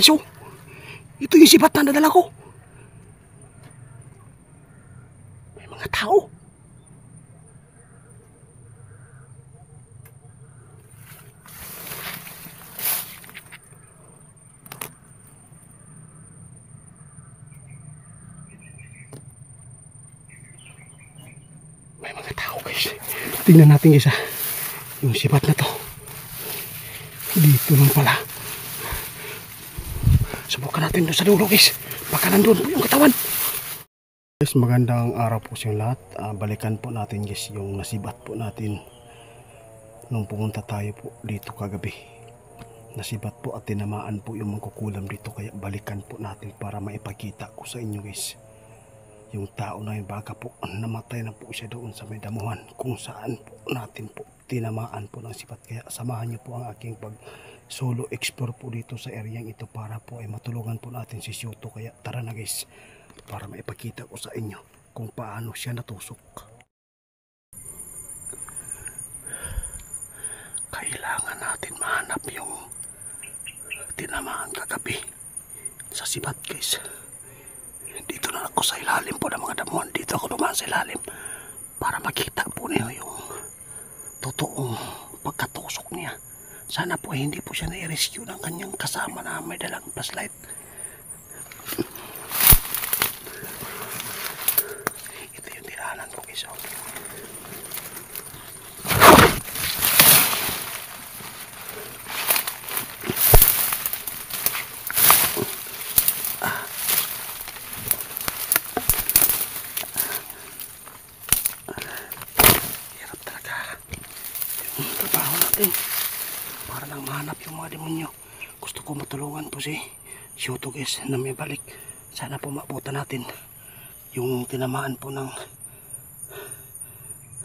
guys, oh. Ito yung sibat na nadala ko. May mga tao. May mga tao guys. Tingnan natin guys, yung sibat na to. Dito lang pala. Subukan natin doon sa dulo guys. Baka nandun po yung katawan. Guys, magandang araw po sa lahat. Balikan po natin guys yung nasibat po natin nung pumunta tayo po dito kagabi. Nasibat po at tinamaan po yung mangkukulam dito. Kaya balikan po natin para maipakita ko sa inyo guys. Yung tao na yun, baka po namatay na po siya doon sa may damuhan kung saan po natin po tinamaan po ng sibat. Kaya samahan niyo po ang aking pag solo explore po dito sa areang ito para po ay matulungan po natin si Shoto. Kaya tara na guys, para maipakita ko sa inyo kung paano siya natusok. Kailangan natin mahanap yung tinamaan kagabi sa sibat guys. Dito na ako sa ilalim po ng mga damuhan. Dito ako dumaan sa ilalim para makita po niyo yung totoong pagkatusok niya. Sana po hindi po siya na-rescue ng kanyang kasama na may dalang flashlight. Ito yung tirahanan ko guys. Hirap talaga yung trabaho natin para lang mahanap yung mga demonyo. Gusto ko matulungan po si Shoto guys na may balik. Sana po maabutan natin yung tinamaan po ng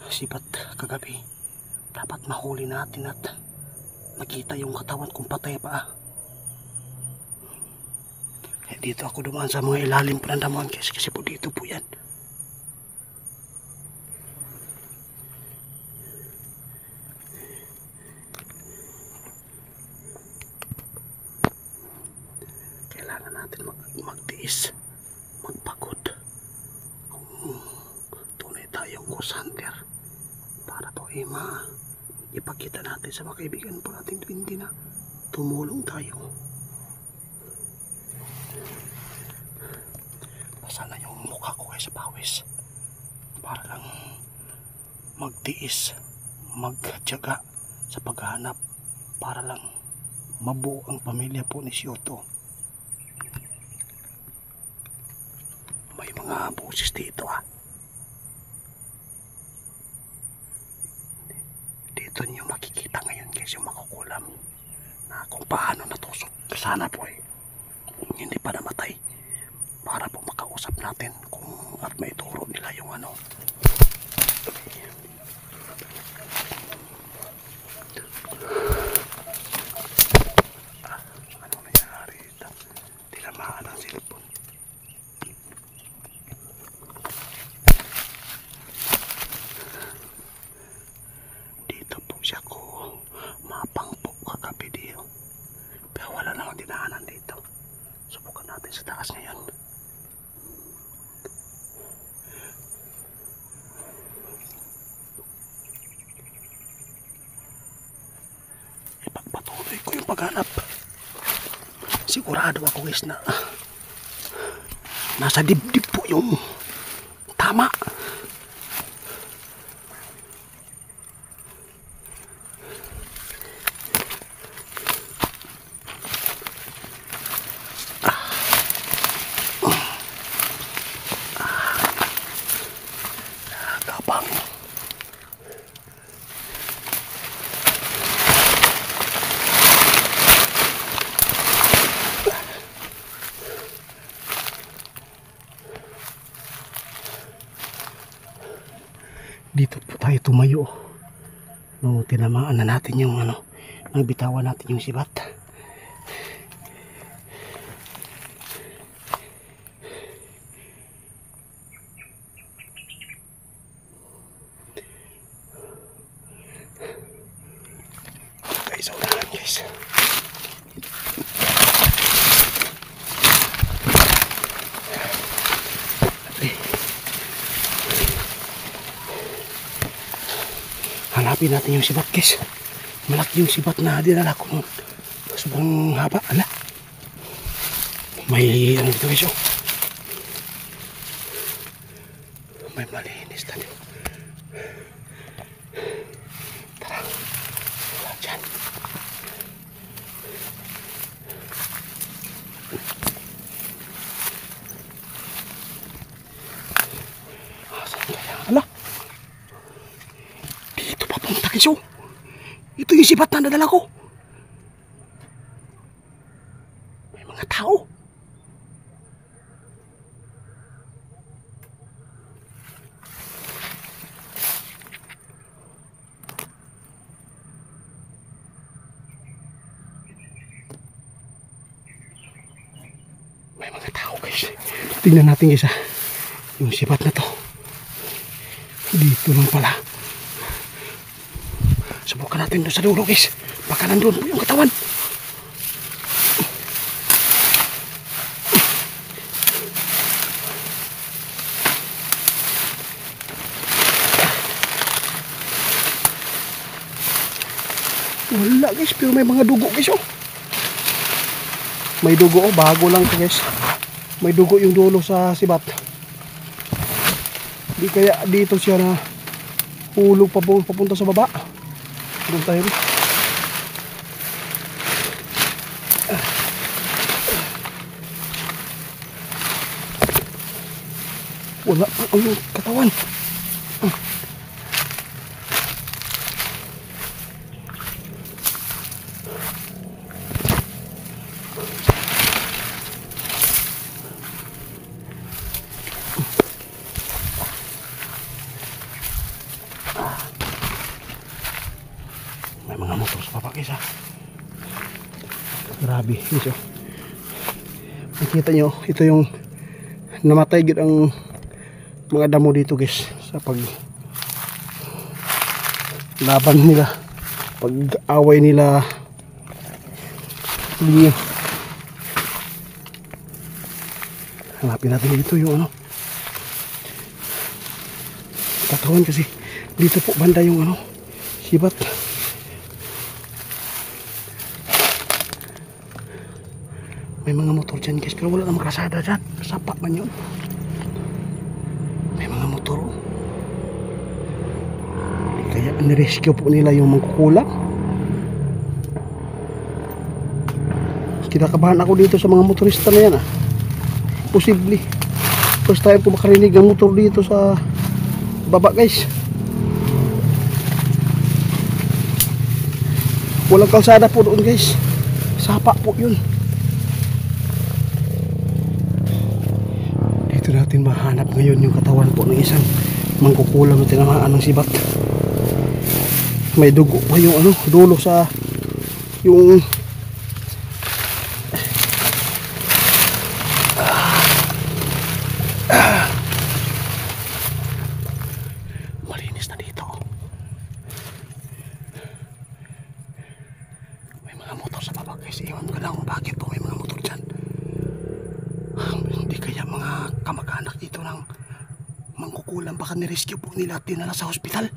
sibat kagabi. Dapat mahuli natin at makita yung katawan kung patay pa. Dito ako dumaan sa mga ilalim po ng damuhan guys, kasi po dito po yan. Kailangan natin magtiis, magpagod kung tunay tayong ghost hunter para po ipakita natin sa mga kaibigan po natin hindi na tumulong tayo. Basa na yung mukha ko sa pawis para lang magtiis, magtiyaga sa paghahanap para lang mabuo ang pamilya po ni Shoto. May mga boses dito Dito niyo makikita ngayon guys yung makukulam na kung paano natusok. Sana po hindi pa namatay para po makausap natin kung at may turo nila yung ano nangyari ito. Tinamaan ang cellphone. Dito po siya ko mapang po kagabi dito, pero wala namang dinaanan dito. Subukan natin sa taas ngayon. Ipagpatuloy ko yung paghanap. Sigurado ako guys na nasa dibdib po yung tama. Gabang. Dito po tayo tumayo nung tinamaan na natin yung nang bitawan natin yung sibat. Guys, unahan guys. Hanapin natin yung sibat guys. Malaki yung sibat na dinala ko noon. Sobrang haba. Ala. May ano dito guys oh. May malinis na dito. Tara. Wala dyan. Asan kaya? Ala. Dito papunta guys oh. Ito yung sibat na nadala ko. May mga tao. May mga tao guys. Tingnan natin guys ha. Yung sibat na to. Dito lang pala. Subukan natin doon sa dulo guys. Baka nandun po yung katawan. Wala guys. Pero may mga dugo guys oh. May dugo oh. Bago lang ito guys. May dugo yung dulo sa sibat. Di kaya dito siya na hulog papunta sa baba. Doon tayo rin. Wala pa ang katawan. May mga motor sa baba guys ha. Grabe guys oh. Nakita nyo, ito yung namatay gid ang mga damo dito guys sa pag laban nila, pag away nila. Hanapin natin dito yung ano katawan kasi dito po banda yung ano sibat. May mga motor dyan guys pero wala namang kasada dyan. Sapa man yun. May mga motor oh. Kaya nirescue po nila yung mangkukulang. Kinakabahan ako dito sa mga motorista na yan ah. Posible first time ko makarinig ng motor dito sa baba guys. Walang kalsada po doon guys. Sapa po yun. Dito natin mahanap ngayon yung katawan po ng isang mangkukulam na tinamaan ng sibat. May dugo pa yung ano dulo sa yung malinis na dito. May mga motor sa baba guys. Iwan ko lang bakit po may mga motor dyan. Hindi kaya mga kamag-anak dito ng mangkukulam baka nirescue po nila at dinala sa hospital.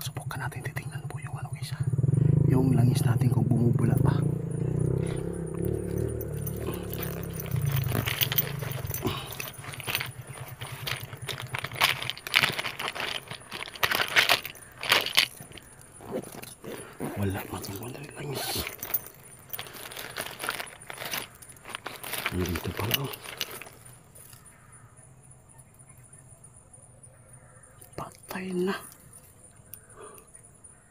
Subukan natin titingnan po yung ano guys yung langis natin kung bumubula pa. Wala lang langis. Dito pala oh. Patay na.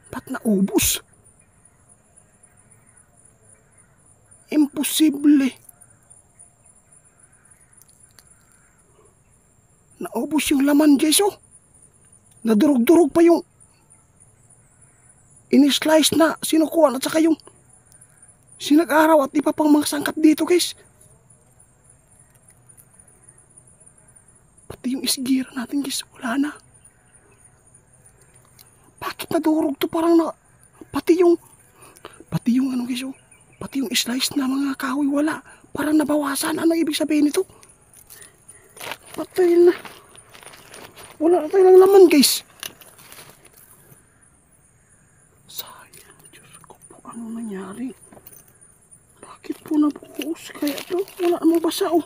Ba't naubos? Imposible. Naubos yung laman guys oh. Nadurog-durog pa yung in-slice na sinukuhan at saka yung sinag-araw at iba pang mga sangkap dito guys. Pati yung isgira natin guys wala na. Bakit nadurog to? Parang na pati yung ano guys oh, pati yung slice na mga kahoy wala. Parang nabawasan. Ano ibig sabihin nito? Patay na. Wala na tayong laman guys. Sayang, Diyos ko po, ano nangyari? Bakit po nabuhos kaya ito? Wala namang basa oh.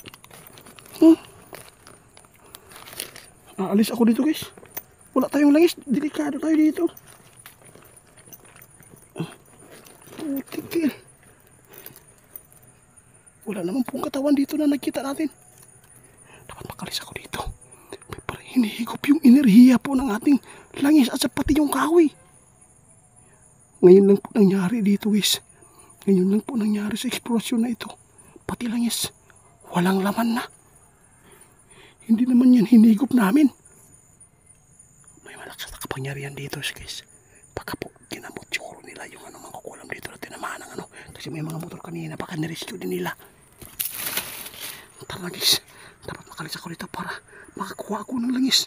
Aalis ako dito guys. Wala tayong langis, delikado tayo dito. Putik eh. Wala naman pong katawan dito na nakita natin. Dapat makalis ako dito. May parang hinihigop yung enerhiya po ng ating langis at pati yung kahoy. Ngayon lang po nangyari dito guys. Ngayon lang po nangyari sa eksplosyon na ito. Pati langis, walang laman na. Hindi naman yan hinigop namin. May malakas na kapangyarihan dito guys. Baka po ginamot siguro nila yung ano mangkukulam dito na tinamaan ng ano. Kasi may mga motor kanina, baka nirescue din nila. Tara guys, dapat makalis ako dito para makakuha ako ng langis.